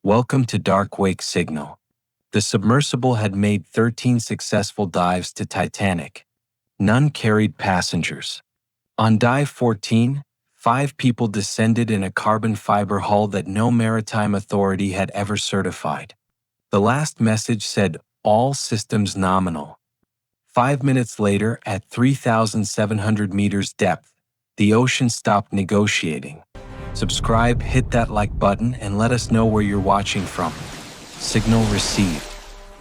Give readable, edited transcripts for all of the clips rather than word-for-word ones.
Welcome to Darkwake Signal. The submersible had made 13 successful dives to Titanic. None carried passengers. On dive 14, 5 people descended in a carbon fiber hull that no maritime authority had ever certified. The last message said, "All systems nominal." 5 minutes later, at 3,700 meters depth, the ocean stopped negotiating. Subscribe, hit that like button, and let us know where you're watching from. Signal received.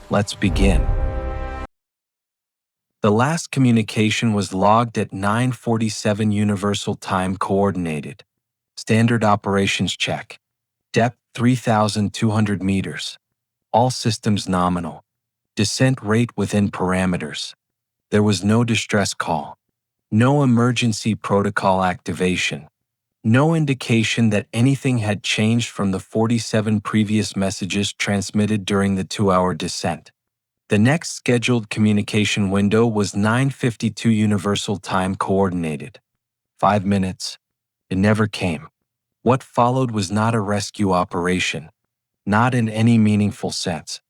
Let's begin. The last communication was logged at 9:47 Universal Time Coordinated. Standard operations check. Depth 3,200 meters. All systems nominal. Descent rate within parameters. There was no distress call. No emergency protocol activation. No indication that anything had changed from the 47 previous messages transmitted during the 2-hour descent. The next scheduled communication window was 9:52 Universal Time Coordinated. 5 minutes. It never came. What followed was not a rescue operation. Not in any meaningful sense.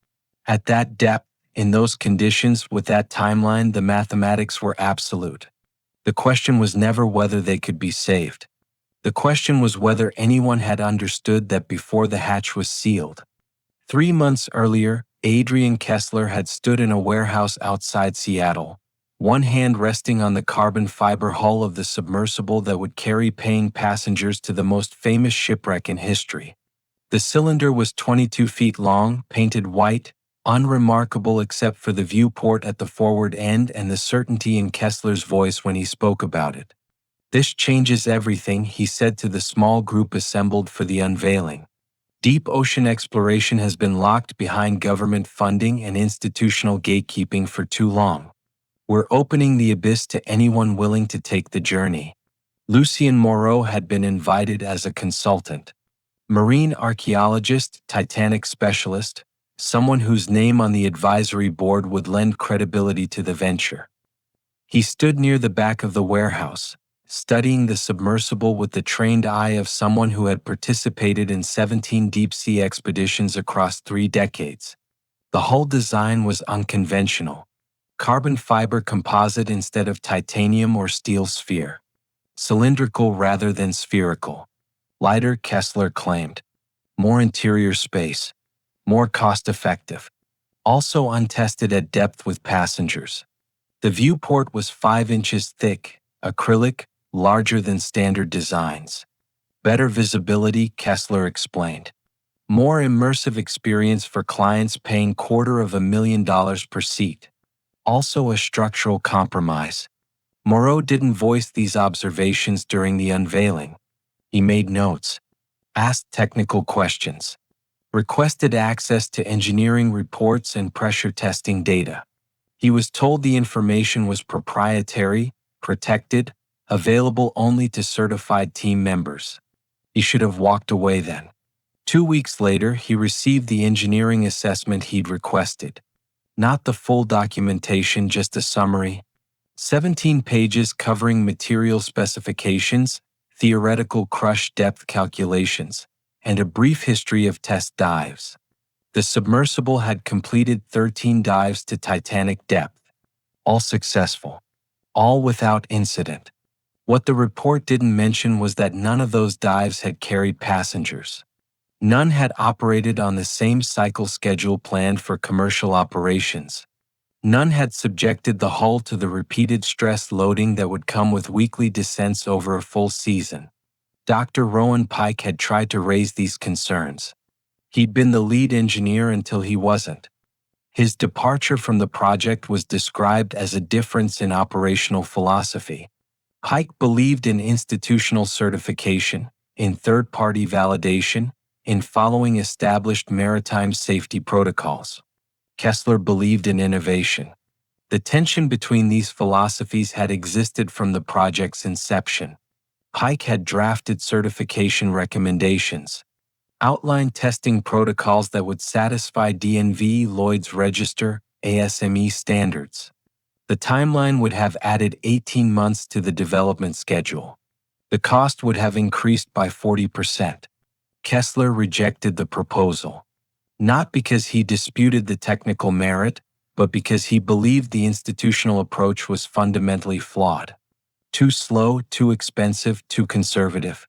At that depth, in those conditions, with that timeline, the mathematics were absolute. The question was never whether they could be saved. The question was whether anyone had understood that before the hatch was sealed. 3 months earlier, Adrian Kessler had stood in a warehouse outside Seattle, one hand resting on the carbon fiber hull of the submersible that would carry paying passengers to the most famous shipwreck in history. The cylinder was 22 feet long, painted white, unremarkable except for the viewport at the forward end and the certainty in Kessler's voice when he spoke about it. "This changes everything," he said to the small group assembled for the unveiling. "Deep ocean exploration has been locked behind government funding and institutional gatekeeping for too long. We're opening the abyss to anyone willing to take the journey." Lucien Moreau had been invited as a consultant. Marine archaeologist, Titanic specialist, someone whose name on the advisory board would lend credibility to the venture. He stood near the back of the warehouse, studying the submersible with the trained eye of someone who had participated in 17 deep-sea expeditions across 3 decades. The hull design was unconventional. Carbon fiber composite instead of titanium or steel sphere. Cylindrical rather than spherical. Lighter, Kessler claimed. More interior space. More cost-effective. Also untested at depth with passengers. The viewport was 5 inches thick, acrylic, larger than standard designs. Better visibility, Kessler explained. More immersive experience for clients paying $250,000 per seat. Also a structural compromise. Moreau didn't voice these observations during the unveiling. He made notes, asked technical questions, requested access to engineering reports and pressure testing data. He was told the information was proprietary, protected, available only to certified team members. He should have walked away then. 2 weeks later, he received the engineering assessment he'd requested. Not the full documentation, just a summary. 17 pages covering material specifications, theoretical crush depth calculations, and a brief history of test dives. The submersible had completed 13 dives to Titanic depth. All successful. All without incident. What the report didn't mention was that none of those dives had carried passengers. None had operated on the same cycle schedule planned for commercial operations. None had subjected the hull to the repeated stress loading that would come with weekly descents over a full season. Dr. Rowan Pike had tried to raise these concerns. He'd been the lead engineer until he wasn't. His departure from the project was described as a difference in operational philosophy. Pike believed in institutional certification, in third-party validation, in following established maritime safety protocols. Kessler believed in innovation. The tension between these philosophies had existed from the project's inception. Pike had drafted certification recommendations, outlined testing protocols that would satisfy DNV Lloyd's Register, ASME standards. The timeline would have added 18 months to the development schedule. The cost would have increased by 40%. Kessler rejected the proposal. not because he disputed the technical merit, but because he believed the institutional approach was fundamentally flawed. Too slow, too expensive, too conservative.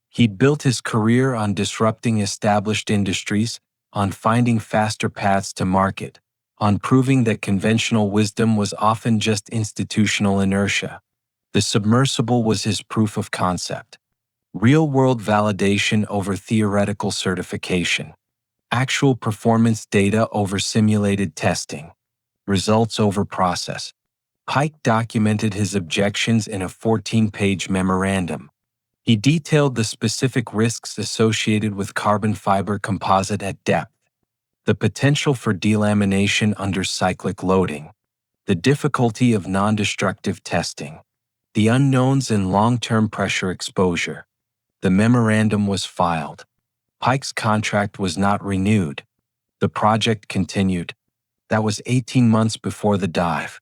He'd built his career on disrupting established industries, on finding faster paths to market, on proving that conventional wisdom was often just institutional inertia. The submersible was his proof of concept. Real-world validation over theoretical certification. Actual performance data over simulated testing. Results over process. Pike documented his objections in a 14-page memorandum. He detailed the specific risks associated with carbon fiber composite at depth, the potential for delamination under cyclic loading, the difficulty of non-destructive testing, the unknowns in long-term pressure exposure. The memorandum was filed. Pike's contract was not renewed. The project continued. That was 18 months before the dive.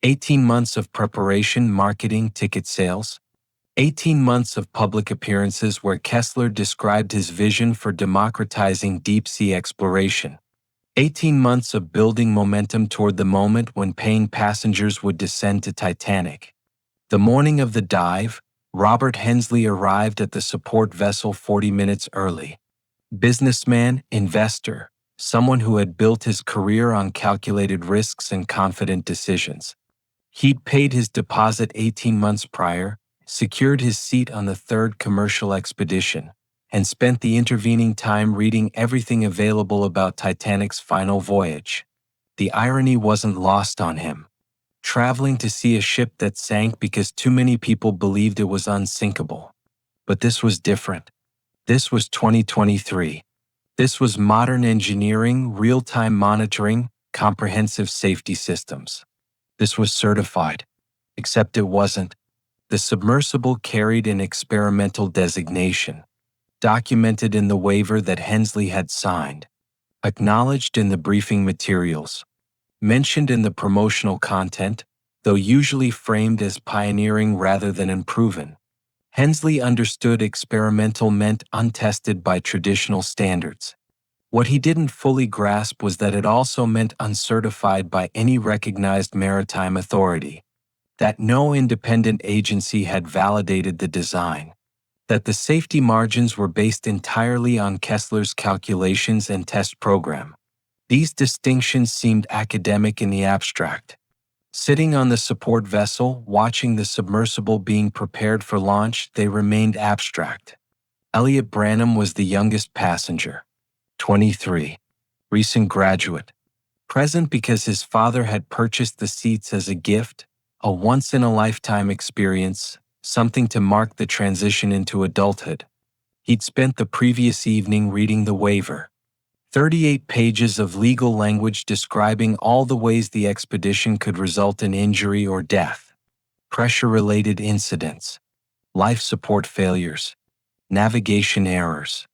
18 months of preparation, marketing, ticket sales. 18 months of public appearances where Kessler described his vision for democratizing deep-sea exploration. 18 months of building momentum toward the moment when paying passengers would descend to Titanic. The morning of the dive, Robert Hensley arrived at the support vessel 40 minutes early. Businessman, investor, someone who had built his career on calculated risks and confident decisions. He'd paid his deposit 18 months prior, secured his seat on the third commercial expedition, and spent the intervening time reading everything available about Titanic's final voyage. The irony wasn't lost on him. Traveling to see a ship that sank because too many people believed it was unsinkable. But this was different. This was 2023. This was modern engineering, real-time monitoring, comprehensive safety systems. This was certified. Except it wasn't. The submersible carried an experimental designation, documented in the waiver that Hensley had signed, acknowledged in the briefing materials, mentioned in the promotional content, though usually framed as pioneering rather than unproven. Hensley understood experimental meant untested by traditional standards. What he didn't fully grasp was that it also meant uncertified by any recognized maritime authority, that no independent agency had validated the design, that the safety margins were based entirely on Kessler's calculations and test program. These distinctions seemed academic in the abstract. Sitting on the support vessel, watching the submersible being prepared for launch, they remained abstract. Elliot Branham was the youngest passenger, 23, recent graduate, present because his father had purchased the seats as a gift, a once-in-a-lifetime experience, something to mark the transition into adulthood. He'd spent the previous evening reading the waiver. 38 pages of legal language describing all the ways the expedition could result in injury or death, pressure-related incidents, life support failures, navigation errors,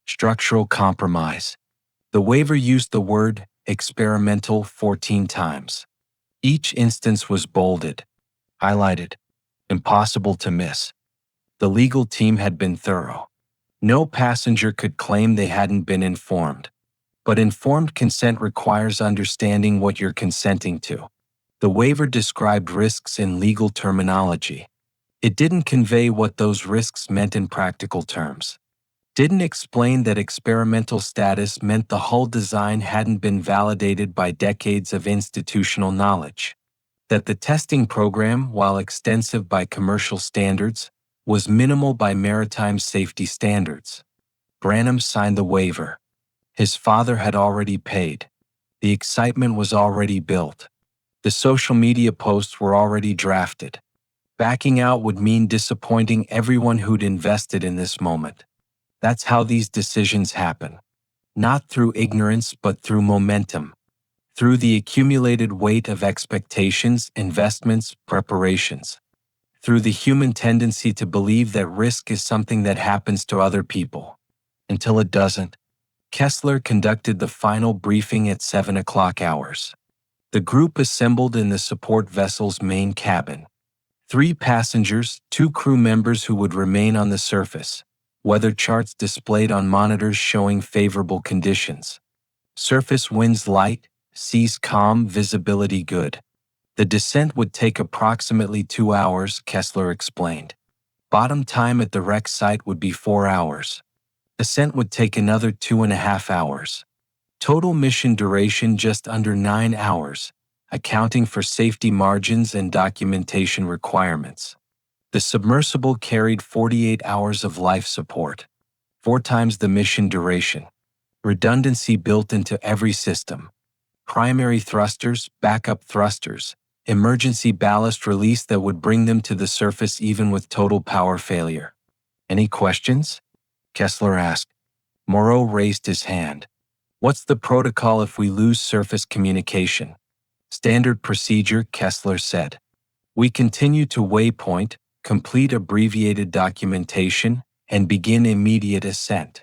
structural compromise. The waiver used the word experimental 14 times. Each instance was bolded, highlighted, impossible to miss. The legal team had been thorough. No passenger could claim they hadn't been informed. But informed consent requires understanding what you're consenting to. The waiver described risks in legal terminology. It didn't convey what those risks meant in practical terms. Didn't explain that experimental status meant the hull design hadn't been validated by decades of institutional knowledge. That the testing program, while extensive by commercial standards, was minimal by maritime safety standards. Branham signed the waiver. His father had already paid. The excitement was already built. The social media posts were already drafted. Backing out would mean disappointing everyone who'd invested in this moment. That's how these decisions happen. Not through ignorance, but through momentum. Through the accumulated weight of expectations, investments, preparations. Through the human tendency to believe that risk is something that happens to other people. Until it doesn't. Kessler conducted the final briefing at 7 o'clock hours. The group assembled in the support vessel's main cabin. 3 passengers, 2 crew members who would remain on the surface, weather charts displayed on monitors showing favorable conditions. Surface winds light, seas calm, visibility good. The descent would take approximately 2 hours, Kessler explained. Bottom time at the wreck site would be 4 hours. Ascent would take another 2.5 hours. Total mission duration just under 9 hours, accounting for safety margins and documentation requirements. The submersible carried 48 hours of life support, 4 times the mission duration. Redundancy built into every system. Primary thrusters, backup thrusters, emergency ballast release that would bring them to the surface even with total power failure. Any questions? Kessler asked. Moreau raised his hand. What's the protocol if we lose surface communication? Standard procedure, Kessler said. We continue to waypoint, complete abbreviated documentation, and begin immediate ascent.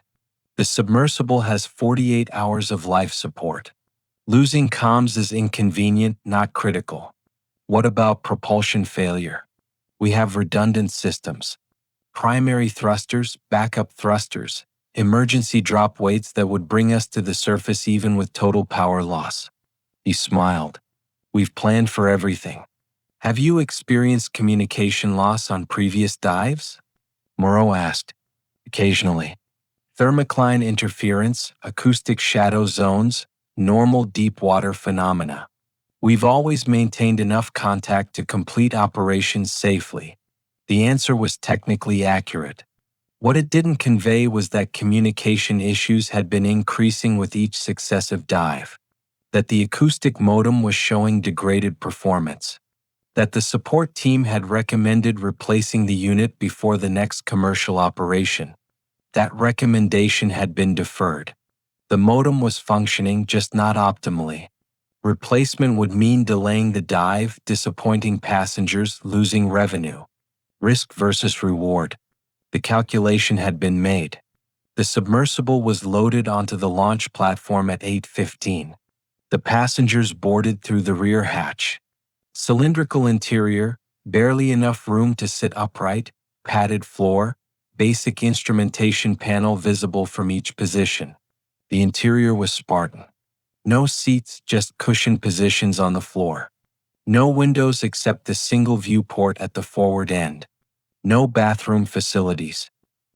The submersible has 48 hours of life support. Losing comms is inconvenient, not critical. What about propulsion failure? We have redundant systems. Primary thrusters, backup thrusters, emergency drop weights that would bring us to the surface even with total power loss. He smiled. We've planned for everything. Have you experienced communication loss on previous dives? Moreau asked. Occasionally. Thermocline interference, acoustic shadow zones, normal deep water phenomena. We've always maintained enough contact to complete operations safely. The answer was technically accurate. What it didn't convey was that communication issues had been increasing with each successive dive, that the acoustic modem was showing degraded performance, that the support team had recommended replacing the unit before the next commercial operation. That recommendation had been deferred. The modem was functioning, just not optimally. Replacement would mean delaying the dive, disappointing passengers, losing revenue. Risk versus reward. The calculation had been made. The submersible was loaded onto the launch platform at 8:15. The passengers boarded through the rear hatch. Cylindrical interior, barely enough room to sit upright, padded floor, basic instrumentation panel visible from each position. The interior was Spartan. No seats, just cushioned positions on the floor. No windows except the single viewport at the forward end. No bathroom facilities.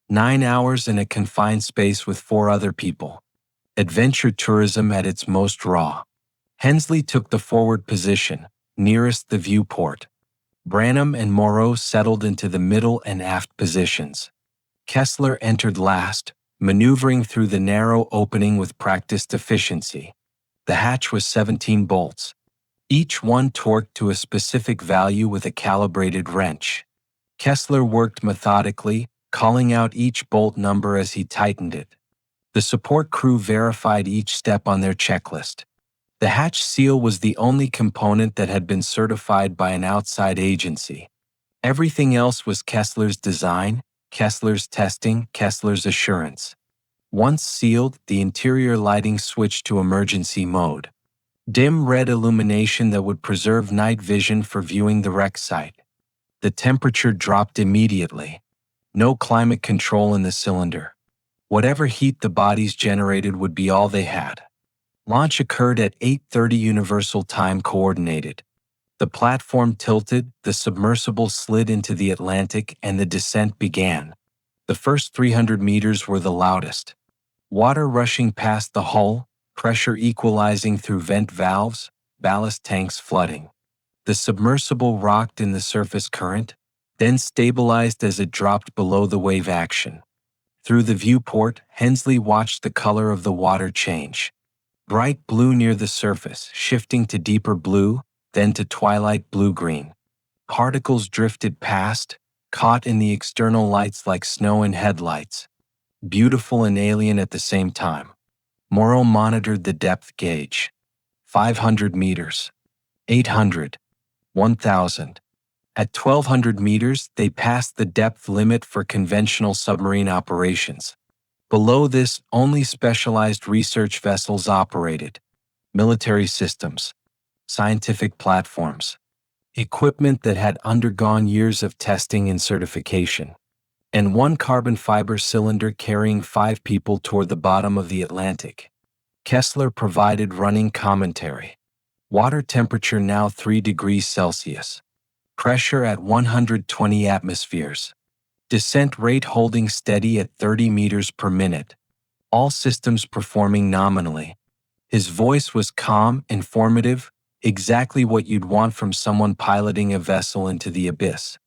9 hours in a confined space with 4 other people. Adventure tourism at its most raw. Hensley took the forward position, nearest the viewport. Branham and Moreau settled into the middle and aft positions. Kessler entered last, maneuvering through the narrow opening with practiced efficiency. The hatch was 17 bolts, each one torqued to a specific value with a calibrated wrench. Kessler worked methodically, calling out each bolt number as he tightened it. The support crew verified each step on their checklist. The hatch seal was the only component that had been certified by an outside agency. Everything else was Kessler's design, Kessler's testing, Kessler's assurance. Once sealed, the interior lighting switched to emergency mode. Dim red illumination that would preserve night vision for viewing the wreck site. The temperature dropped immediately. No climate control in the cylinder. Whatever heat the bodies generated would be all they had. Launch occurred at 8:30 Universal Time Coordinated. The platform tilted, the submersible slid into the Atlantic, and the descent began. The first 300 meters were the loudest. Water rushing past the hull, pressure equalizing through vent valves, ballast tanks flooding. The submersible rocked in the surface current, then stabilized as it dropped below the wave action. Through the viewport, Hensley watched the color of the water change. Bright blue near the surface, shifting to deeper blue, then to twilight blue-green. Particles drifted past, caught in the external lights like snow in headlights. Beautiful and alien at the same time. Moreau monitored the depth gauge. 500 meters. 800. 1,000. At 1,200 meters, they passed the depth limit for conventional submarine operations. Below this, only specialized research vessels operated. Military systems. Scientific platforms. Equipment that had undergone years of testing and certification. And one carbon fiber cylinder carrying 5 people toward the bottom of the Atlantic. Kessler provided running commentary. Water temperature now 3 degrees Celsius. Pressure at 120 atmospheres. Descent rate holding steady at 30 meters per minute. All systems performing nominally. His voice was calm, informative, exactly what you'd want from someone piloting a vessel into the abyss.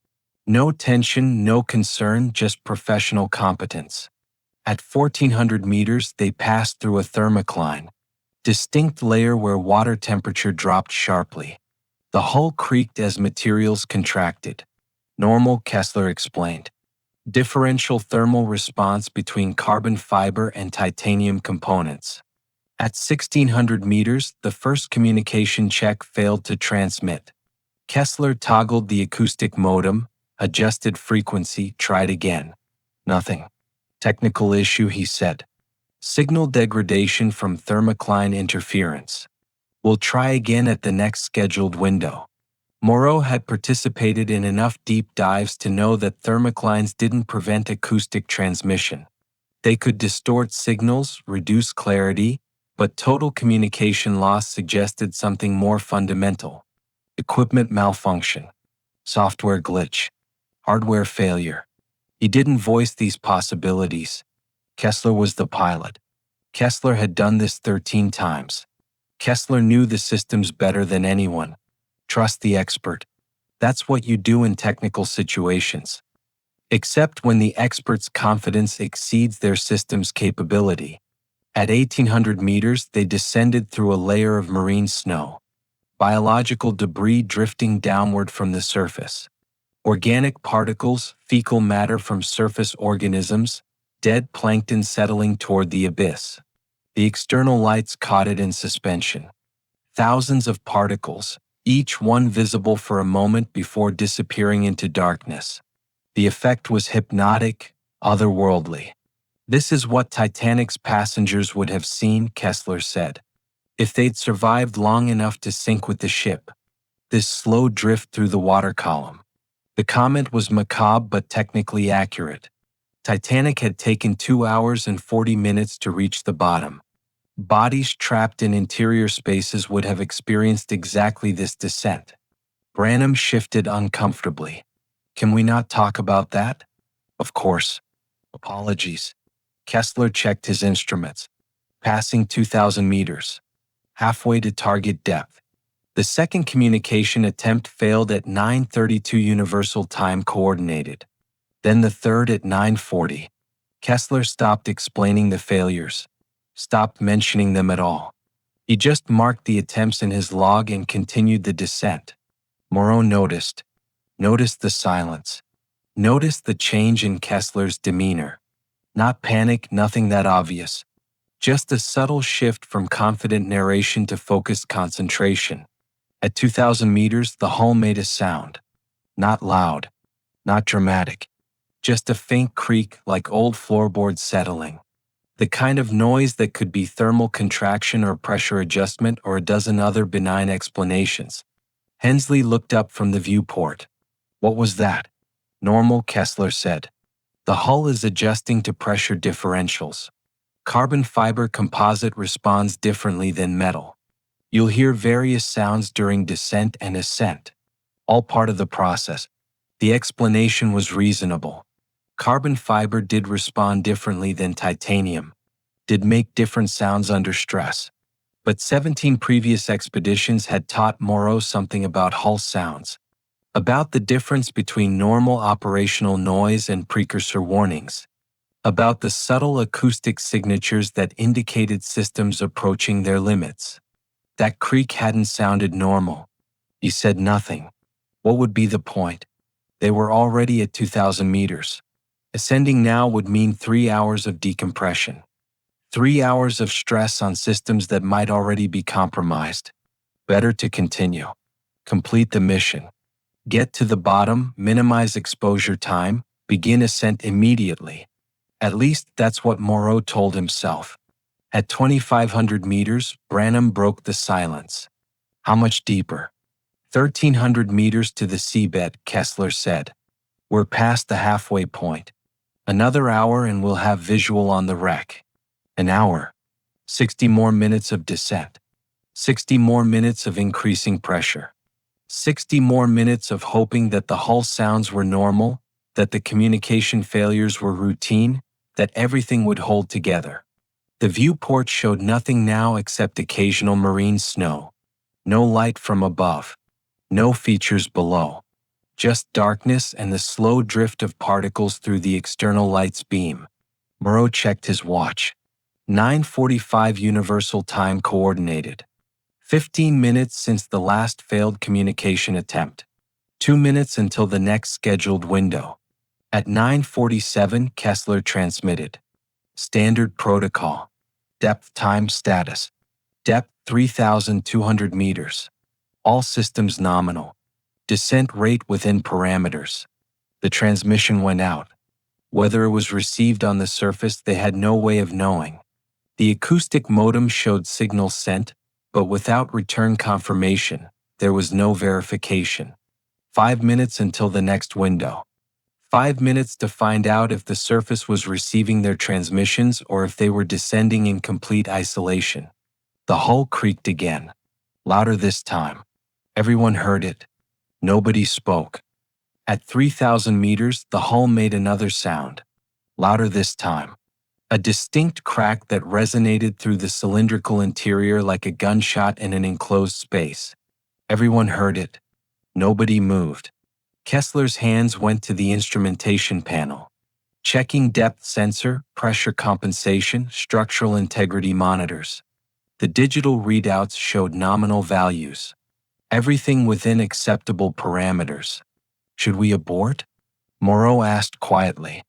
No tension, no concern, just professional competence. At 1400 meters, they passed through a thermocline, distinct layer where water temperature dropped sharply. The hull creaked as materials contracted. Normal, Kessler explained. Differential thermal response between carbon fiber and titanium components. At 1600 meters, the first communication check failed to transmit. Kessler toggled the acoustic modem, adjusted frequency, tried again. Nothing. Technical issue, he said. Signal degradation from thermocline interference. We'll try again at the next scheduled window. Moreau had participated in enough deep dives to know that thermoclines didn't prevent acoustic transmission. They could distort signals, reduce clarity, but total communication loss suggested something more fundamental. Equipment malfunction. Software glitch. Hardware failure. He didn't voice these possibilities. Kessler was the pilot. Kessler had done this 13 times. Kessler knew the systems better than anyone. Trust the expert. That's what you do in technical situations. Except when the expert's confidence exceeds their system's capability. At 1800 meters, they descended through a layer of marine snow. Biological debris drifting downward from the surface. Organic particles, fecal matter from surface organisms, dead plankton settling toward the abyss. The external lights caught it in suspension. Thousands of particles, each one visible for a moment before disappearing into darkness. The effect was hypnotic, otherworldly. This is what Titanic's passengers would have seen, Kessler said, if they'd survived long enough to sink with the ship. This slow drift through the water column. The comment was macabre but technically accurate. Titanic had taken 2 hours and 40 minutes to reach the bottom. Bodies trapped in interior spaces would have experienced exactly this descent. Branham shifted uncomfortably. Can we not talk about that? Of course. Apologies. Kessler checked his instruments. Passing 2,000 meters. Halfway to target depth. The second communication attempt failed at 9:32 Universal Time Coordinated. Then the third at 9:40. Kessler stopped explaining the failures. Stopped mentioning them at all. He just marked the attempts in his log and continued the descent. Moreau noticed the silence. Noticed the change in Kessler's demeanor. Not panic, nothing that obvious. Just a subtle shift from confident narration to focused concentration. At 2,000 meters, the hull made a sound. Not loud, not dramatic. Just a faint creak like old floorboards settling. The kind of noise that could be thermal contraction or pressure adjustment or a dozen other benign explanations. Hensley looked up from the viewport. What was that? Normal, Kessler said. The hull is adjusting to pressure differentials. Carbon fiber composite responds differently than metal. You'll hear various sounds during descent and ascent. All part of the process. The explanation was reasonable. Carbon fiber did respond differently than titanium, did make different sounds under stress. But 17 previous expeditions had taught Moreau something about hull sounds, about the difference between normal operational noise and precursor warnings, about the subtle acoustic signatures that indicated systems approaching their limits. That creak hadn't sounded normal. He said nothing. What would be the point? They were already at 2,000 meters. Ascending now would mean 3 hours of decompression. 3 hours of stress on systems that might already be compromised. Better to continue. Complete the mission. Get to the bottom, minimize exposure time, begin ascent immediately. At least that's what Moreau told himself. At 2,500 meters, Branham broke the silence. How much deeper? 1,300 meters to the seabed, Kessler said. We're past the halfway point. Another hour and we'll have visual on the wreck. An hour. 60 more minutes of descent. 60 more minutes of increasing pressure. 60 more minutes of hoping that the hull sounds were normal, that the communication failures were routine, that everything would hold together. The viewport showed nothing now except occasional marine snow. No light from above. No features below. Just darkness and the slow drift of particles through the external light's beam. Moreau checked his watch. 9:45 Universal Time Coordinated. 15 minutes since the last failed communication attempt. 2 minutes until the next scheduled window. At 9:47, Kessler transmitted. Standard protocol. Depth time status. Depth 3,200 meters. All systems nominal. Descent rate within parameters. The transmission went out. Whether it was received on the surface, they had no way of knowing. The acoustic modem showed signals sent, but without return confirmation, there was no verification. 5 minutes until the next window. 5 minutes to find out if the surface was receiving their transmissions or if they were descending in complete isolation. The hull creaked again. Louder this time. Everyone heard it. Nobody spoke. At 3,000 meters, the hull made another sound. Louder this time. A distinct crack that resonated through the cylindrical interior like a gunshot in an enclosed space. Everyone heard it. Nobody moved. Kessler's hands went to the instrumentation panel. Checking depth sensor, pressure compensation, structural integrity monitors. The digital readouts showed nominal values. Everything within acceptable parameters. Should we abort? Moreau asked quietly.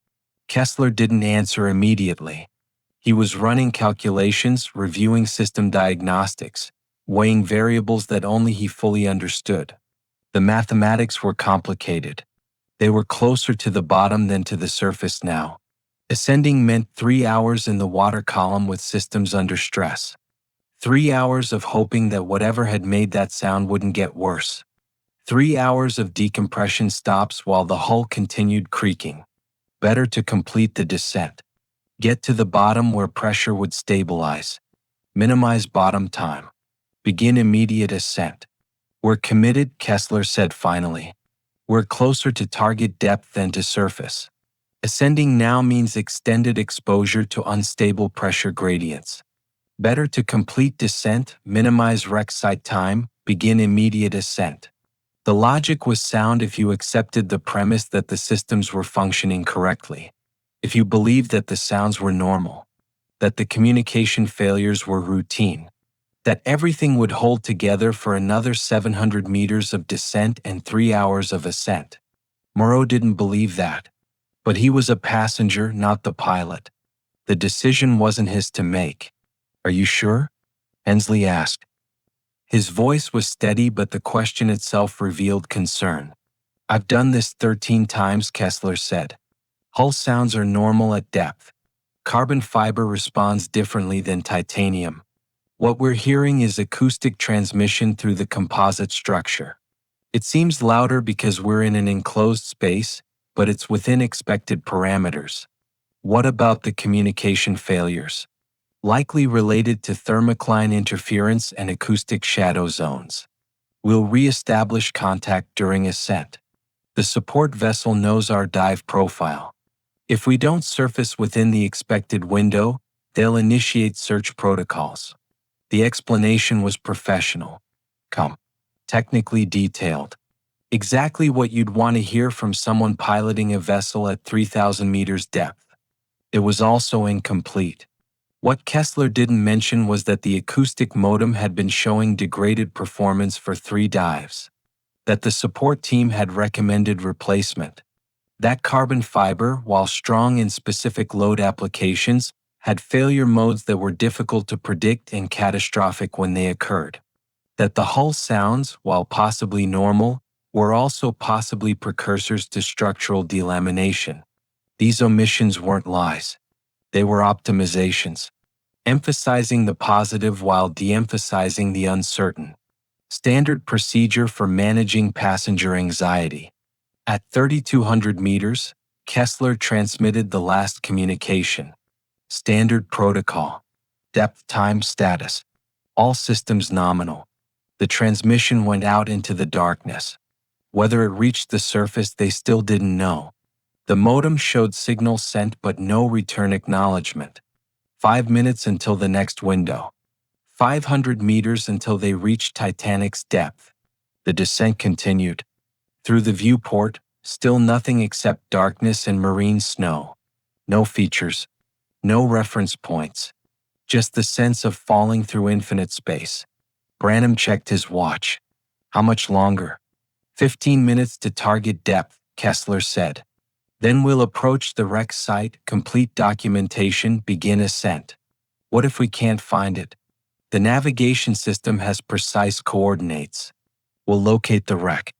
Kessler didn't answer immediately. He was running calculations, reviewing system diagnostics, weighing variables that only he fully understood. The mathematics were complicated. They were closer to the bottom than to the surface now. Ascending meant 3 hours in the water column with systems under stress. 3 hours of hoping that whatever had made that sound wouldn't get worse. 3 hours of decompression stops while the hull continued creaking. Better to complete the descent. Get to the bottom where pressure would stabilize. Minimize bottom time. Begin immediate ascent. We're committed, Kessler said finally. We're closer to target depth than to surface. Ascending now means extended exposure to unstable pressure gradients. Better to complete descent, minimize wreck site time, begin immediate ascent. The logic was sound if you accepted the premise that the systems were functioning correctly. If you believed that the sounds were normal. That the communication failures were routine. That everything would hold together for another 700 meters of descent and 3 hours of ascent. Moreau didn't believe that. But he was a passenger, not the pilot. The decision wasn't his to make. Are you sure? Hensley asked. His voice was steady, but the question itself revealed concern. I've done this 13 times, Kessler said. Hull sounds are normal at depth. Carbon fiber responds differently than titanium. What we're hearing is acoustic transmission through the composite structure. It seems louder because we're in an enclosed space, but it's within expected parameters. What about the communication failures? Likely related to thermocline interference and acoustic shadow zones. We'll re-establish contact during ascent. The support vessel knows our dive profile. If we don't surface within the expected window, they'll initiate search protocols. The explanation was professional. Technically detailed. Exactly what you'd want to hear from someone piloting a vessel at 3,000 meters depth. It was also incomplete. What Kessler didn't mention was that the acoustic modem had been showing degraded performance for 3 dives. That the support team had recommended replacement. That carbon fiber, while strong in specific load applications, had failure modes that were difficult to predict and catastrophic when they occurred. That the hull sounds, while possibly normal, were also possibly precursors to structural delamination. These omissions weren't lies. They were optimizations, emphasizing the positive while de-emphasizing the uncertain. Standard procedure for managing passenger anxiety. At 3,200 meters, Kessler transmitted the last communication. Standard protocol. Depth time status. All systems nominal. The transmission went out into the darkness. Whether it reached the surface they still didn't know. The modem showed signal sent but no return acknowledgement. 5 minutes until the next window. 500 meters until they reached Titanic's depth. The descent continued. Through the viewport, still nothing except darkness and marine snow. No features. No reference points. Just the sense of falling through infinite space. Branham checked his watch. How much longer? 15 minutes to target depth, Kessler said. Then we'll approach the wreck site, complete documentation, begin ascent. What if we can't find it? The navigation system has precise coordinates. We'll locate the wreck.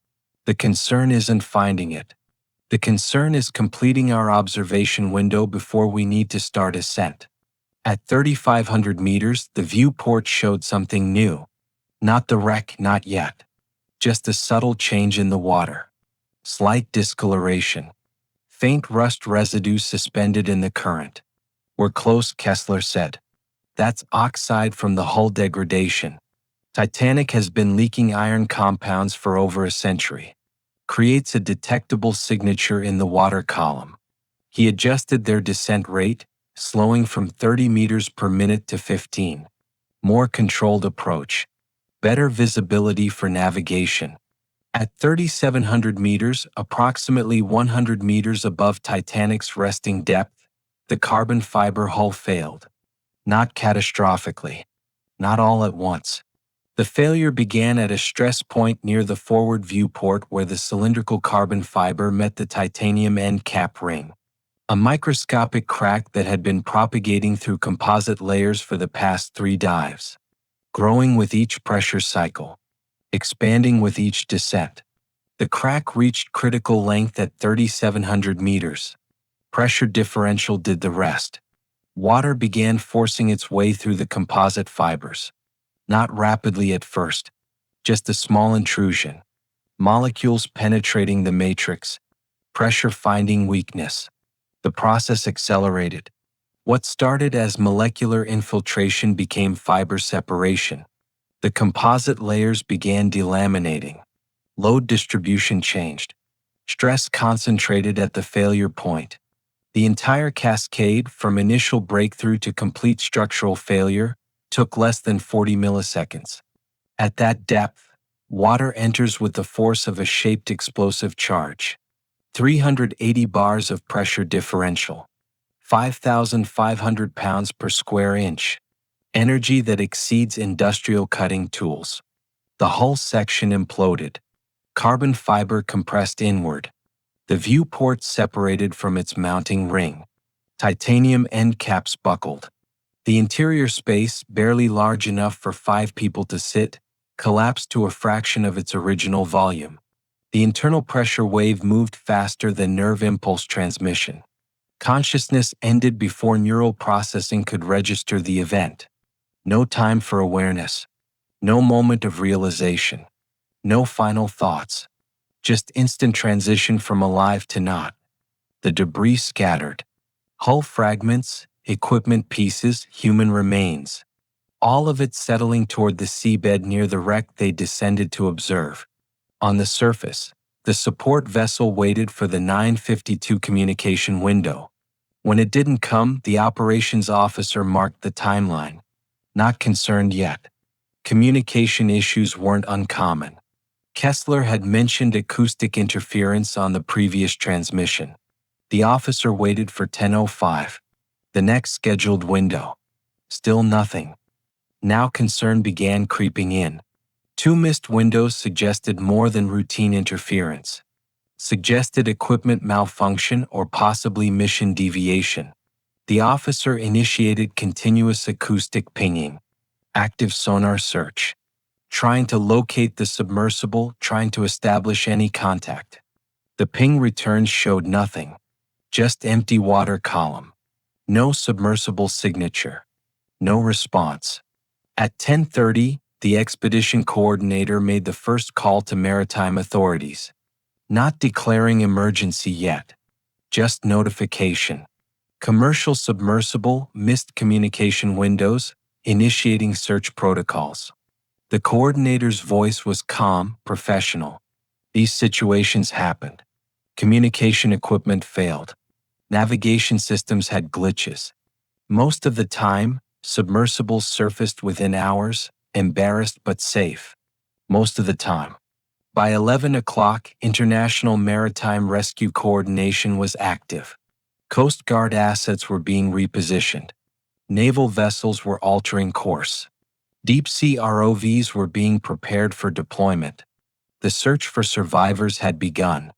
The concern isn't finding it. The concern is completing our observation window before we need to start ascent. At 3,500 meters, the viewport showed something new. Not the wreck, not yet. Just a subtle change in the water. Slight discoloration. Faint rust residue suspended in the current. We're close, Kessler said. That's oxide from the hull degradation. Titanic has been leaking iron compounds for over a century. Creates a detectable signature in the water column. He adjusted their descent rate, slowing from 30 meters per minute to 15. More controlled approach. Better visibility for navigation. At 3,700 meters, approximately 100 meters above Titanic's resting depth, the carbon fiber hull failed. Not catastrophically. Not all at once. The failure began at a stress point near the forward viewport where the cylindrical carbon fiber met the titanium end cap ring. A microscopic crack that had been propagating through composite layers for the past 3 dives. Growing with each pressure cycle. Expanding with each descent. The crack reached critical length at 3,700 meters. Pressure differential did the rest. Water began forcing its way through the composite fibers. Not rapidly at first. Just a small intrusion. Molecules penetrating the matrix. Pressure finding weakness. The process accelerated. What started as molecular infiltration became fiber separation. The composite layers began delaminating. Load distribution changed. Stress concentrated at the failure point. The entire cascade, from initial breakthrough to complete structural failure, took less than 40 milliseconds. At that depth, water enters with the force of a shaped explosive charge. 380 bars of pressure differential. 5,500 pounds per square inch. Energy that exceeds industrial cutting tools. The hull section imploded. Carbon fiber compressed inward. The viewport separated from its mounting ring. Titanium end caps buckled. The interior space, barely large enough for 5 people to sit, collapsed to a fraction of its original volume. The internal pressure wave moved faster than nerve impulse transmission. Consciousness ended before neural processing could register the event. No time for awareness. No moment of realization. No final thoughts. Just instant transition from alive to not. The debris scattered. Hull fragments, equipment pieces, human remains. All of it settling toward the seabed near the wreck they descended to observe. On the surface, the support vessel waited for the 9:52 communication window. When it didn't come, the operations officer marked the timeline. Not concerned yet. Communication issues weren't uncommon. Kessler had mentioned acoustic interference on the previous transmission. The officer waited for 10:05, the next scheduled window. Still nothing. Now concern began creeping in. 2 missed windows suggested more than routine interference. Suggested equipment malfunction or possibly mission deviation. The officer initiated continuous acoustic pinging. Active sonar search. Trying to locate the submersible, trying to establish any contact. The ping returns showed nothing. Just empty water column. No submersible signature. No response. At 10:30, the expedition coordinator made the first call to maritime authorities. Not declaring emergency yet. Just notification. Commercial submersible, missed communication windows, initiating search protocols. The coordinator's voice was calm, professional. These situations happened. Communication equipment failed. Navigation systems had glitches. Most of the time, submersibles surfaced within hours, embarrassed but safe. Most of the time. By 11 o'clock, International Maritime Rescue Coordination was active. Coast Guard assets were being repositioned. Naval vessels were altering course. Deep-sea ROVs were being prepared for deployment. The search for survivors had begun.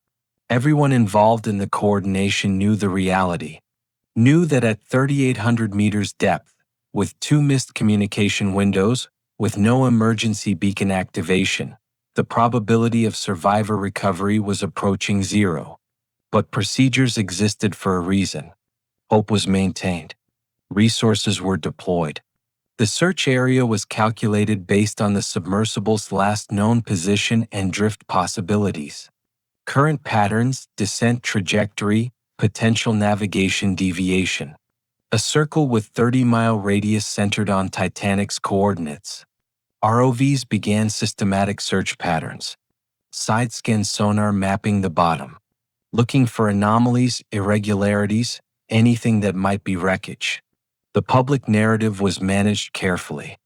Everyone involved in the coordination knew the reality. Knew that at 3,800 meters depth, with 2 missed communication windows, with no emergency beacon activation, the probability of survivor recovery was approaching zero. But procedures existed for a reason. Hope was maintained. Resources were deployed. The search area was calculated based on the submersible's last known position and drift possibilities. Current patterns, descent trajectory, potential navigation deviation. A circle with 30-mile radius centered on Titanic's coordinates. ROVs began systematic search patterns. Side-scan sonar mapping the bottom. Looking for anomalies, irregularities, anything that might be wreckage. The public narrative was managed carefully.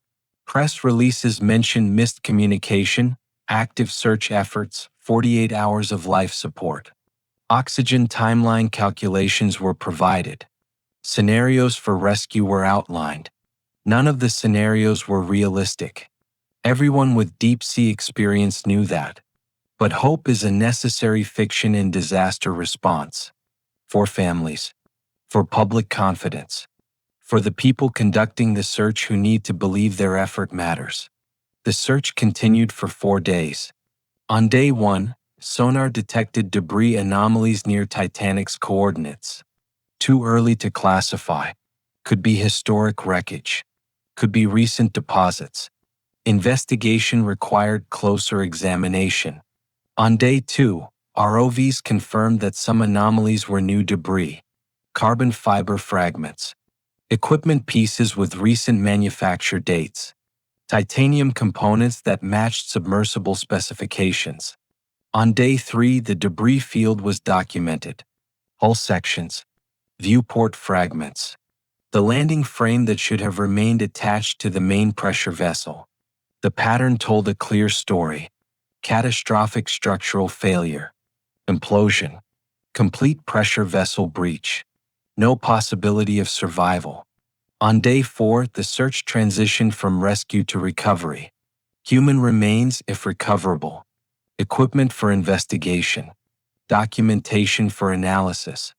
Press releases mentioned missed communication, active search efforts, 48 hours of life support. Oxygen timeline calculations were provided. Scenarios for rescue were outlined. None of the scenarios were realistic. Everyone with deep-sea experience knew that. But hope is a necessary fiction in disaster response. For families. For public confidence. For the people conducting the search who need to believe their effort matters. The search continued for 4 days. On day 1, sonar detected debris anomalies near Titanic's coordinates. Too early to classify. Could be historic wreckage. Could be recent deposits. Investigation required closer examination. On day 2, ROVs confirmed that some anomalies were new debris. Carbon fiber fragments. Equipment pieces with recent manufacture dates. Titanium components that matched submersible specifications. On day 3, the debris field was documented. Hull sections. Viewport fragments. The landing frame that should have remained attached to the main pressure vessel. The pattern told a clear story. Catastrophic structural failure. Implosion. Complete pressure vessel breach. No possibility of survival. On day 4, the search transitioned from rescue to recovery. Human remains if recoverable. Equipment for investigation. Documentation for analysis.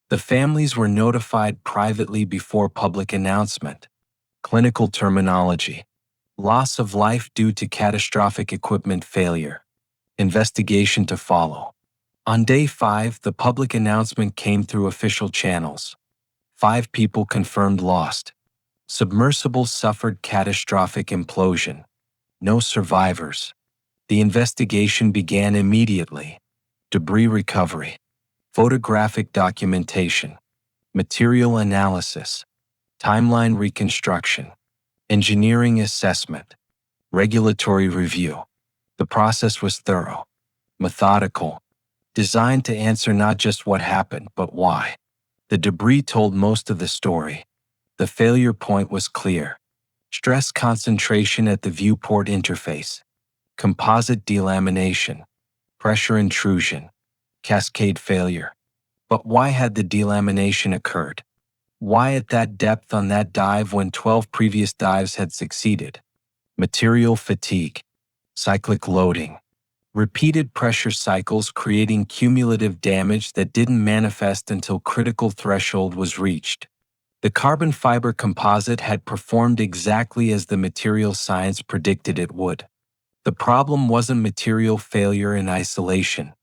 The families were notified privately before public announcement. Clinical terminology. Loss of life due to catastrophic equipment failure. Investigation to follow. On day 5, the public announcement came through official channels. 5 people confirmed lost. Submersible suffered catastrophic implosion. No survivors. The investigation began immediately. Debris recovery. Photographic documentation. Material analysis. Timeline reconstruction. Engineering assessment. Regulatory review. The process was thorough. Methodical. Designed to answer not just what happened, but why. The debris told most of the story. The failure point was clear. Stress concentration at the viewport interface. Composite delamination. Pressure intrusion. Cascade failure. But why had the delamination occurred? Why at that depth on that dive when 12 previous dives had succeeded? Material fatigue. Cyclic loading. Repeated pressure cycles creating cumulative damage that didn't manifest until critical threshold was reached. The carbon fiber composite had performed exactly as the material science predicted it would. The problem wasn't material failure in isolation.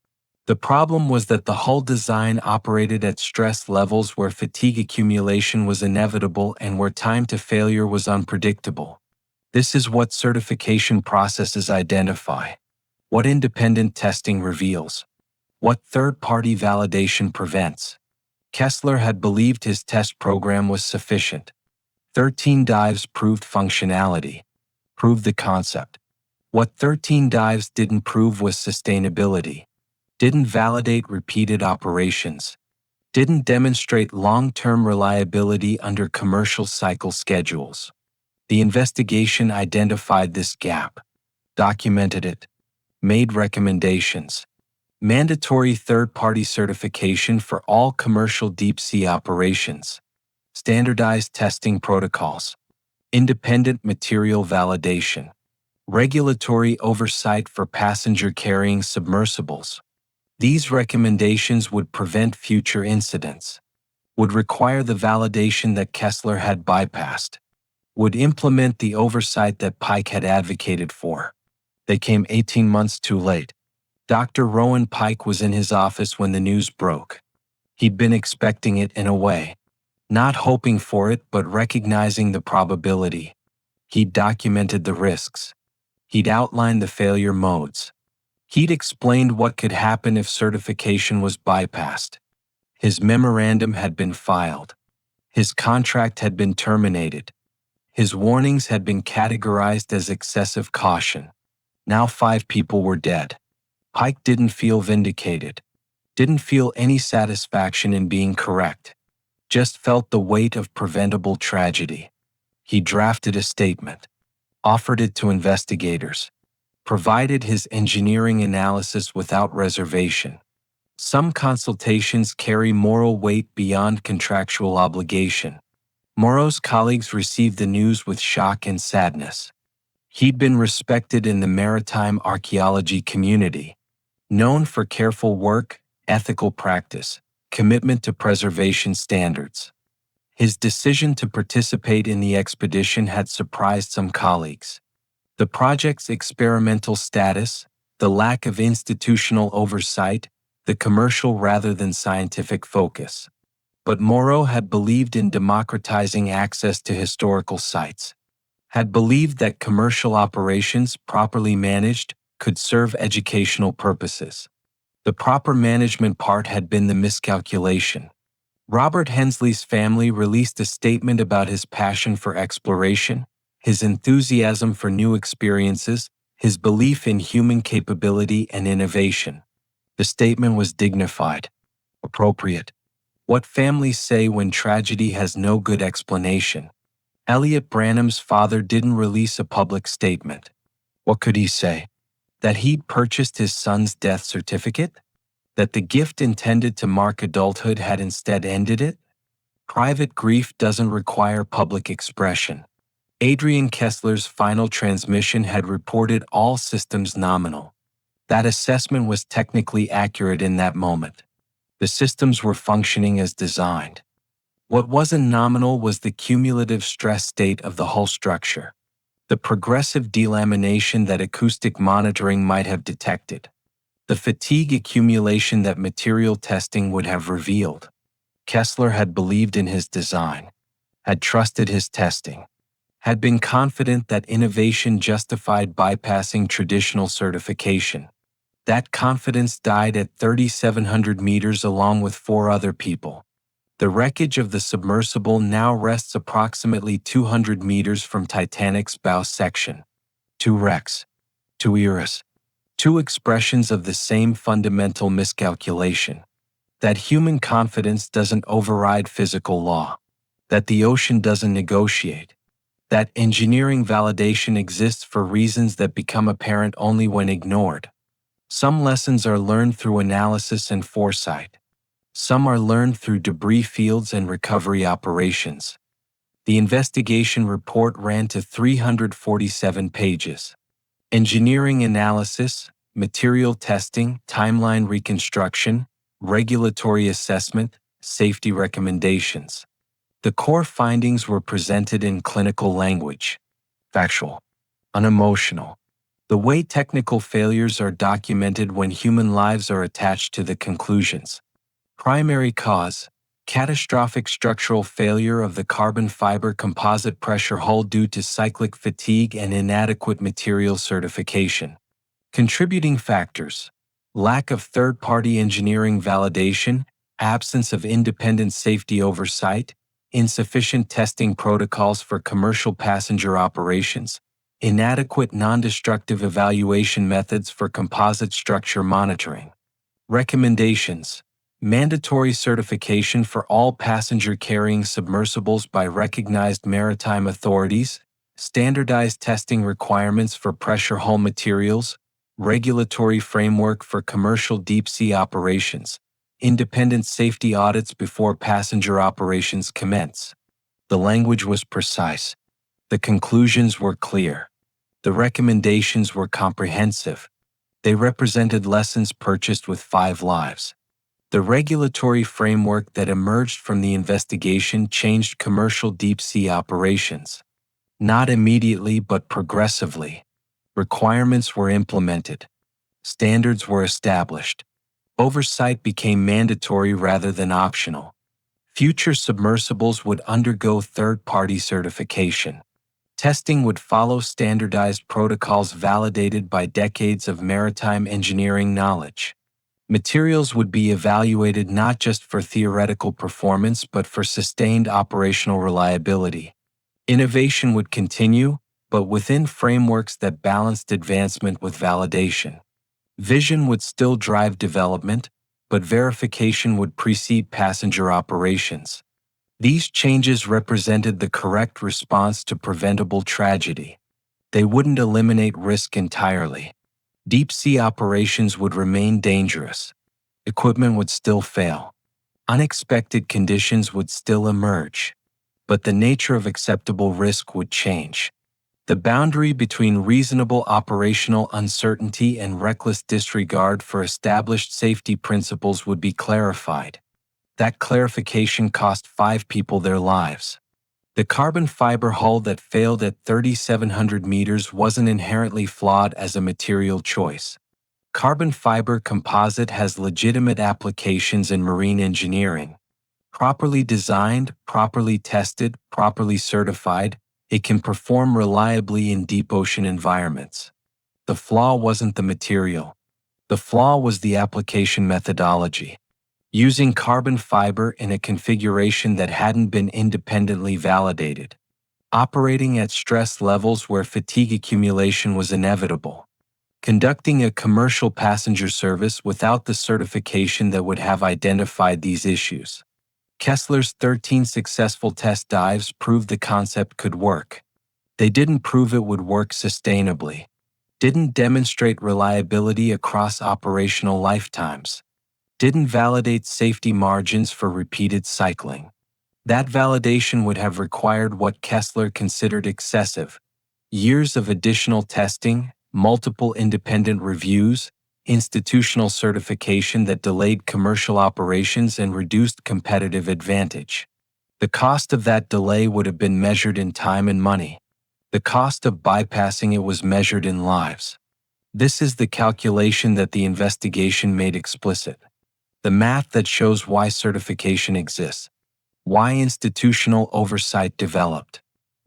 The problem was that the hull design operated at stress levels where fatigue accumulation was inevitable and where time to failure was unpredictable. This is what certification processes identify. What independent testing reveals. What third-party validation prevents. Kessler had believed his test program was sufficient. 13 dives proved functionality, proved the concept. What 13 dives didn't prove was sustainability, didn't validate repeated operations, didn't demonstrate long-term reliability under commercial cycle schedules. The investigation identified this gap, documented it, made recommendations. Mandatory third-party certification for all commercial deep-sea operations. Standardized testing protocols. Independent material validation. Regulatory oversight for passenger-carrying submersibles. These recommendations would prevent future incidents, would require the validation that Kessler had bypassed, would implement the oversight that Pike had advocated for. They came 18 months too late. Dr. Rowan Pike was in his office when the news broke. He'd been expecting it in a way, not hoping for it but recognizing the probability. He'd documented the risks. He'd outlined the failure modes. He'd explained what could happen if certification was bypassed. His memorandum had been filed. His contract had been terminated. His warnings had been categorized as excessive caution. Now 5 people were dead. Pike didn't feel vindicated, didn't feel any satisfaction in being correct, just felt the weight of preventable tragedy. He drafted a statement, offered it to investigators, provided his engineering analysis without reservation. Some consultations carry moral weight beyond contractual obligation. Morrow's colleagues received the news with shock and sadness. He'd been respected in the maritime archaeology community, known for careful work, ethical practice, commitment to preservation standards. His decision to participate in the expedition had surprised some colleagues. The project's experimental status, the lack of institutional oversight, the commercial rather than scientific focus. But Morrow had believed in democratizing access to historical sites, had believed that commercial operations, properly managed, could serve educational purposes. The proper management part had been the miscalculation. Robert Hensley's family released a statement about his passion for exploration, his enthusiasm for new experiences, his belief in human capability and innovation. The statement was dignified, appropriate. What families say when tragedy has no good explanation. Elliot Branham's father didn't release a public statement. What could he say? That he'd purchased his son's death certificate? That the gift intended to mark adulthood had instead ended it? Private grief doesn't require public expression. Adrian Kessler's final transmission had reported all systems nominal. That assessment was technically accurate in that moment. The systems were functioning as designed. What wasn't nominal was the cumulative stress state of the hull structure, the progressive delamination that acoustic monitoring might have detected, the fatigue accumulation that material testing would have revealed. Kessler had believed in his design, had trusted his testing, had been confident that innovation justified bypassing traditional certification. That confidence died at 3,700 meters along with 4 other people. The wreckage of the submersible now rests approximately 200 meters from Titanic's bow section. 2 wrecks, 2 eras, 2 expressions of the same fundamental miscalculation. That human confidence doesn't override physical law. That the ocean doesn't negotiate. That engineering validation exists for reasons that become apparent only when ignored. Some lessons are learned through analysis and foresight. Some are learned through debris fields and recovery operations. The investigation report ran to 347 pages. Engineering analysis, material testing, timeline reconstruction, regulatory assessment, safety recommendations. The core findings were presented in clinical language, factual, unemotional. The way technical failures are documented when human lives are attached to the conclusions. Primary cause: catastrophic structural failure of the carbon fiber composite pressure hull due to cyclic fatigue and inadequate material certification. Contributing factors: lack of third-party engineering validation, absence of independent safety oversight, insufficient testing protocols for commercial passenger operations, inadequate non-destructive evaluation methods for composite structure monitoring. Recommendations: mandatory certification for all passenger-carrying submersibles by recognized maritime authorities, standardized testing requirements for pressure hull materials, regulatory framework for commercial deep-sea operations, independent safety audits before passenger operations commence. The language was precise. The conclusions were clear. The recommendations were comprehensive. They represented lessons purchased with 5 lives. The regulatory framework that emerged from the investigation changed commercial deep-sea operations. Not immediately but progressively. Requirements were implemented. Standards were established. Oversight became mandatory rather than optional. Future submersibles would undergo third-party certification. Testing would follow standardized protocols validated by decades of maritime engineering knowledge. Materials would be evaluated not just for theoretical performance but for sustained operational reliability. Innovation would continue, but within frameworks that balanced advancement with validation. Vision would still drive development, but verification would precede passenger operations. These changes represented the correct response to preventable tragedy. They wouldn't eliminate risk entirely. Deep-sea operations would remain dangerous. Equipment would still fail. Unexpected conditions would still emerge. But the nature of acceptable risk would change. The boundary between reasonable operational uncertainty and reckless disregard for established safety principles would be clarified. That clarification cost 5 people their lives. The carbon fiber hull that failed at 3,700 meters wasn't inherently flawed as a material choice. Carbon fiber composite has legitimate applications in marine engineering. Properly designed, properly tested, properly certified, it can perform reliably in deep ocean environments. The flaw wasn't the material. The flaw was the application methodology. Using carbon fiber in a configuration that hadn't been independently validated. Operating at stress levels where fatigue accumulation was inevitable. Conducting a commercial passenger service without the certification that would have identified these issues. Kessler's 13 successful test dives proved the concept could work. They didn't prove it would work sustainably. Didn't demonstrate reliability across operational lifetimes. Didn't validate safety margins for repeated cycling. That validation would have required what Kessler considered excessive. Years of additional testing, multiple independent reviews, institutional certification that delayed commercial operations and reduced competitive advantage. The cost of that delay would have been measured in time and money. The cost of bypassing it was measured in lives. This is the calculation that the investigation made explicit. The math that shows why certification exists. Why institutional oversight developed.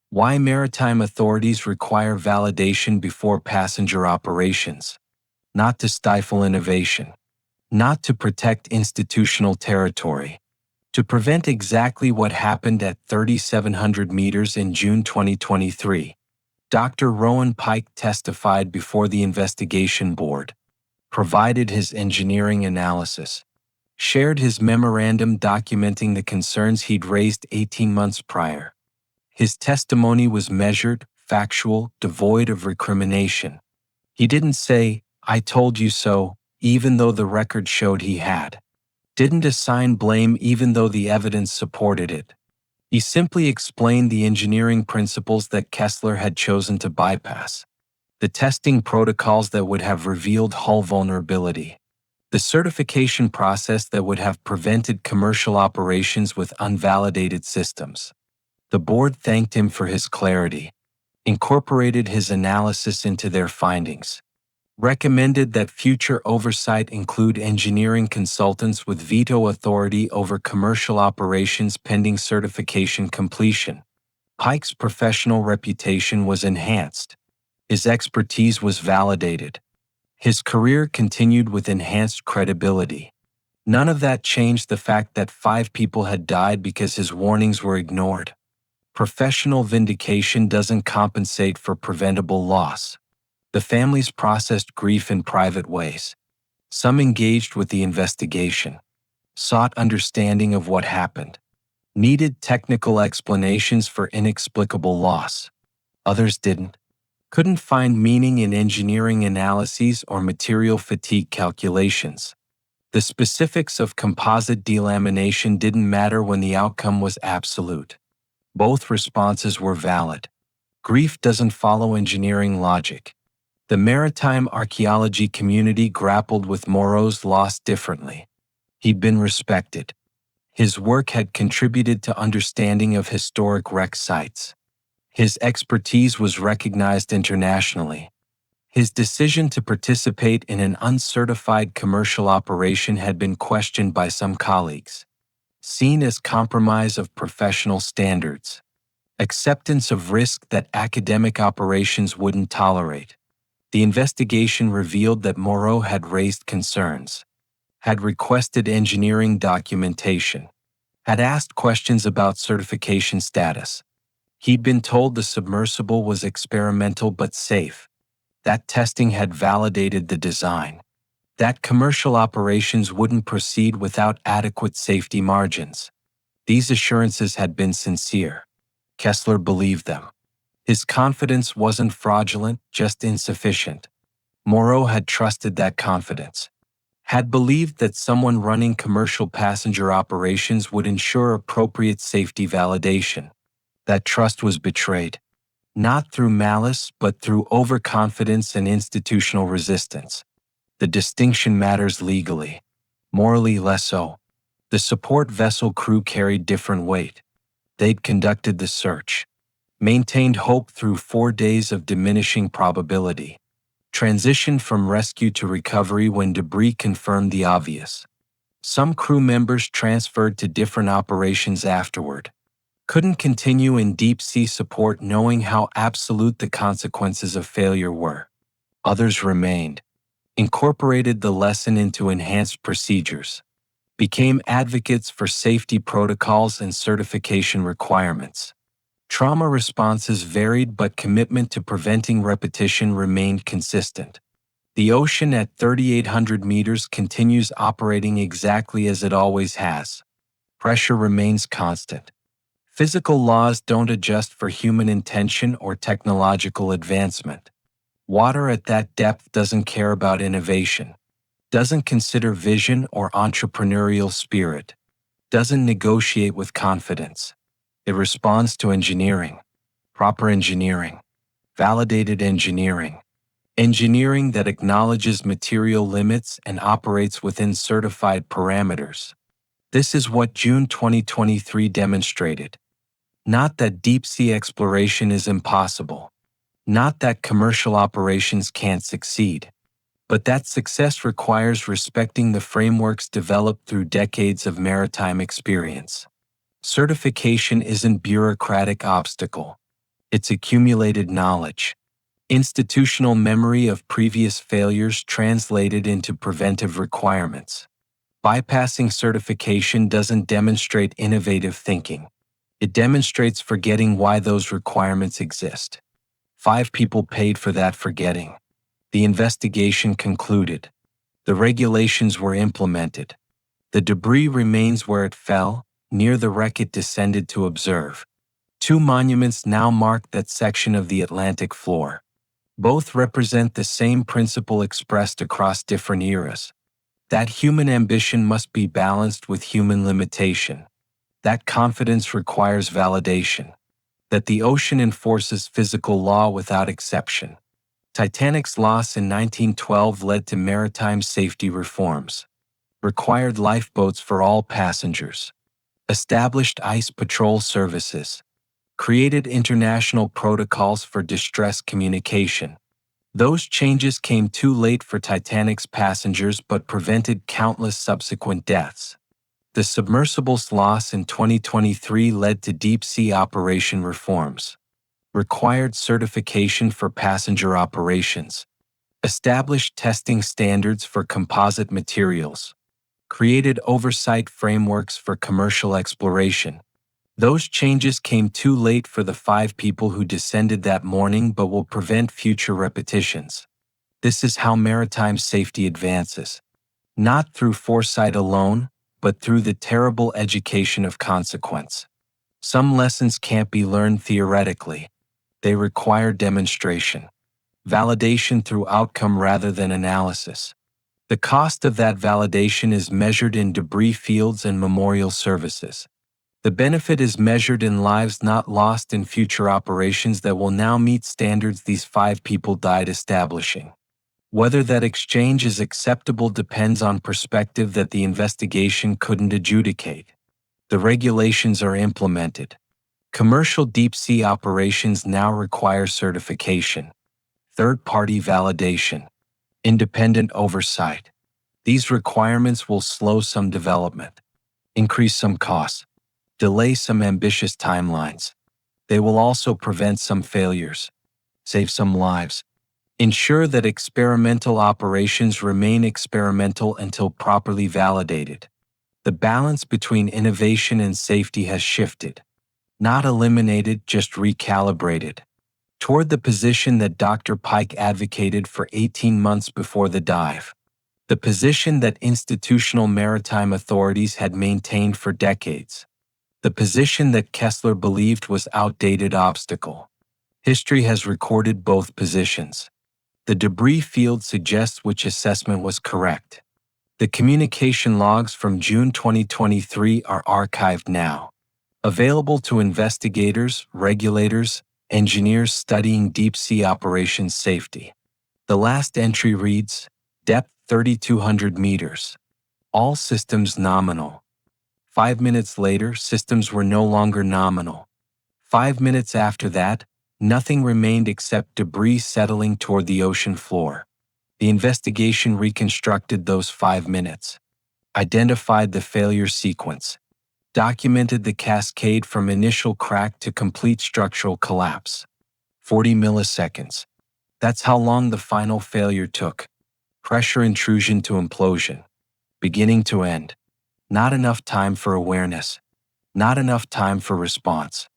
Why maritime authorities require validation before passenger operations. Not to stifle innovation. Not to protect institutional territory. To prevent exactly what happened at 3,700 meters in June 2023. Dr. Rowan Pike testified before the investigation board. Provided his engineering analysis. Shared his memorandum documenting the concerns he'd raised 18 months prior. His testimony was measured, factual, devoid of recrimination. He didn't say, "I told you so," even though the record showed he had. Didn't assign blame even though the evidence supported it. He simply explained the engineering principles that Kessler had chosen to bypass. The testing protocols that would have revealed hull vulnerability. The certification process that would have prevented commercial operations with unvalidated systems. The board thanked him for his clarity, incorporated his analysis into their findings, recommended that future oversight include engineering consultants with veto authority over commercial operations pending certification completion. Pike's professional reputation was enhanced. His expertise was validated. His career continued with enhanced credibility. None of that changed the fact that 5 people had died because his warnings were ignored. Professional vindication doesn't compensate for preventable loss. The families processed grief in private ways. Some engaged with the investigation, sought understanding of what happened, needed technical explanations for inexplicable loss. Others didn't. Couldn't find meaning in engineering analyses or material fatigue calculations. The specifics of composite delamination didn't matter when the outcome was absolute. Both responses were valid. Grief doesn't follow engineering logic. The maritime archaeology community grappled with Moreau's loss differently. He'd been respected. His work had contributed to understanding of historic wreck sites. His expertise was recognized internationally. His decision to participate in an uncertified commercial operation had been questioned by some colleagues, seen as compromise of professional standards, acceptance of risk that academic operations wouldn't tolerate. The investigation revealed that Moreau had raised concerns, had requested engineering documentation, had asked questions about certification status. He'd been told the submersible was experimental but safe, that testing had validated the design, that commercial operations wouldn't proceed without adequate safety margins. These assurances had been sincere. Kessler believed them. His confidence wasn't fraudulent, just insufficient. Moreau had trusted that confidence, had believed that someone running commercial passenger operations would ensure appropriate safety validation. That trust was betrayed, not through malice but through overconfidence and institutional resistance. The distinction matters legally, morally less so. The support vessel crew carried different weight. They'd conducted the search, maintained hope through 4 days of diminishing probability, transitioned from rescue to recovery when debris confirmed the obvious. Some crew members transferred to different operations afterward, couldn't continue in deep-sea support knowing how absolute the consequences of failure were. Others remained, incorporated the lesson into enhanced procedures, became advocates for safety protocols and certification requirements. Trauma responses varied but commitment to preventing repetition remained consistent. The ocean at 3,800 meters continues operating exactly as it always has. Pressure remains constant. Physical laws don't adjust for human intention or technological advancement. Water at that depth doesn't care about innovation, doesn't consider vision or entrepreneurial spirit, doesn't negotiate with confidence. It responds to engineering, proper engineering, validated engineering, engineering that acknowledges material limits and operates within certified parameters. This is what June 2023 demonstrated. Not that deep-sea exploration is impossible, not that commercial operations can't succeed, but that success requires respecting the frameworks developed through decades of maritime experience. Certification isn't bureaucratic obstacle. It's accumulated knowledge, institutional memory of previous failures translated into preventive requirements. Bypassing certification doesn't demonstrate innovative thinking. It demonstrates forgetting why those requirements exist. 5 people paid for that forgetting. The investigation concluded. The regulations were implemented. The debris remains where it fell, near the wreck it descended to observe. 2 monuments now mark that section of the Atlantic floor. Both represent the same principle expressed across different eras. That human ambition must be balanced with human limitation. That confidence requires validation. That the ocean enforces physical law without exception. Titanic's loss in 1912 led to maritime safety reforms. Required lifeboats for all passengers. Established ice patrol services. Created international protocols for distress communication. Those changes came too late for Titanic's passengers but prevented countless subsequent deaths. The submersible's loss in 2023 led to deep-sea operation reforms. Required certification for passenger operations. Established testing standards for composite materials. created oversight frameworks for commercial exploration. Those changes came too late for the 5 people who descended that morning but will prevent future repetitions. This is how maritime safety advances. Not through foresight alone, but through the terrible education of consequence. Some lessons can't be learned theoretically. They require demonstration. Validation through outcome rather than analysis. The cost of that validation is measured in debris fields and memorial services. The benefit is measured in lives not lost in future operations that will now meet standards these 5 people died establishing. Whether that exchange is acceptable depends on perspective that the investigation couldn't adjudicate. The regulations are implemented. Commercial deep-sea operations now require certification, third-party validation, independent oversight. These requirements will slow some development, increase some costs, delay some ambitious timelines. They will also prevent some failures, save some lives, ensure that experimental operations remain experimental until properly validated. The balance between innovation and safety has shifted. Not eliminated, just recalibrated. Toward the position that Dr. Pike advocated for 18 months before the dive. The position that institutional maritime authorities had maintained for decades. The position that Kessler believed was outdated obstacle. History has recorded both positions. The debris field suggests which assessment was correct. The communication logs from June 2023 are archived now. Available to investigators, regulators, engineers studying deep-sea operations safety. The last entry reads, depth 3,200 meters. All systems nominal. 5 minutes later, systems were no longer nominal. 5 minutes after that, nothing remained except debris settling toward the ocean floor. The investigation reconstructed those 5 minutes, identified the failure sequence, documented the cascade from initial crack to complete structural collapse. 40 milliseconds. That's how long the final failure took. Pressure intrusion to implosion. Beginning to end. Not enough time for awareness. Not enough time for response.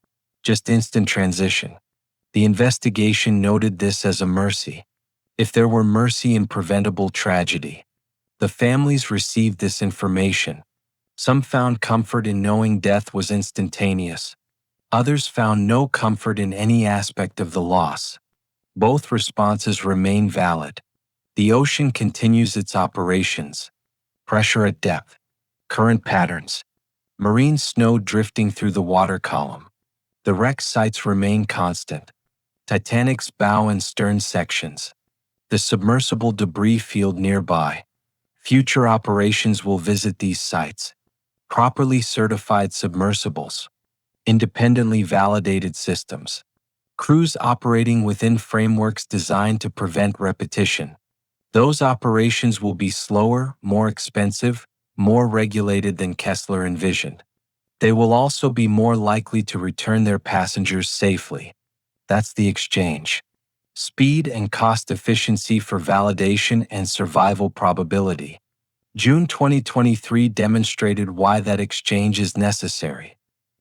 Just instant transition. The investigation noted this as a mercy. If there were mercy in preventable tragedy. The families received this information. Some found comfort in knowing death was instantaneous. Others found no comfort in any aspect of the loss. Both responses remain valid. The ocean continues its operations. Pressure at depth. Current patterns. Marine snow drifting through the water column. The wreck sites remain constant. Titanic's bow and stern sections. The submersible debris field nearby. Future operations will visit these sites. Properly certified submersibles. Independently validated systems. Crews operating within frameworks designed to prevent repetition. Those operations will be slower, more expensive, more regulated than Kessler envisioned. They will also be more likely to return their passengers safely. That's the exchange. Speed and cost efficiency for validation and survival probability. June 2023 demonstrated why that exchange is necessary.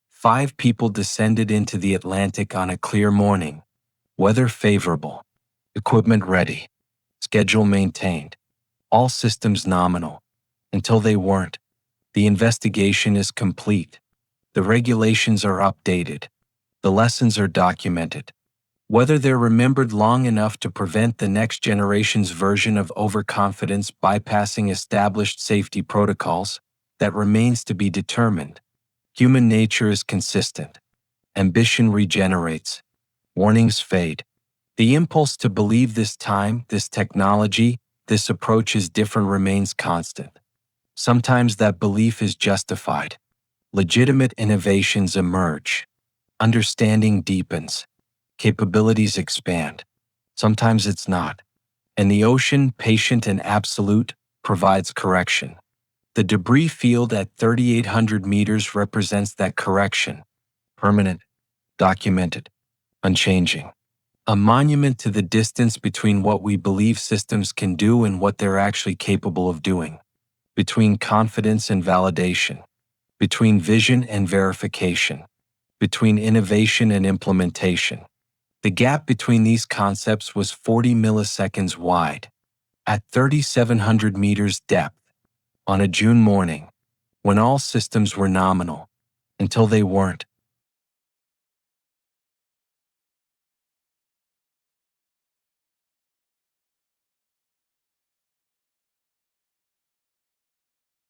5 people descended into the Atlantic on a clear morning. Weather favorable. Equipment ready. Schedule maintained. All systems nominal. Until they weren't. The investigation is complete. The regulations are updated. The lessons are documented. Whether they're remembered long enough to prevent the next generation's version of overconfidence bypassing established safety protocols, that remains to be determined. Human nature is consistent. Ambition regenerates. Warnings fade. The impulse to believe this time, this technology, this approach is different remains constant. Sometimes that belief is justified. Legitimate innovations emerge. Understanding deepens. Capabilities expand. Sometimes it's not. And the ocean, patient and absolute, provides correction. The debris field at 3,800 meters represents that correction. Permanent, documented, unchanging. A monument to the distance between what we believe systems can do and what they're actually capable of doing. between confidence and validation, between vision and verification, between innovation and implementation. The gap between these concepts was 40 milliseconds wide. At 3,700 meters depth, on a June morning, when all systems were nominal, until they weren't,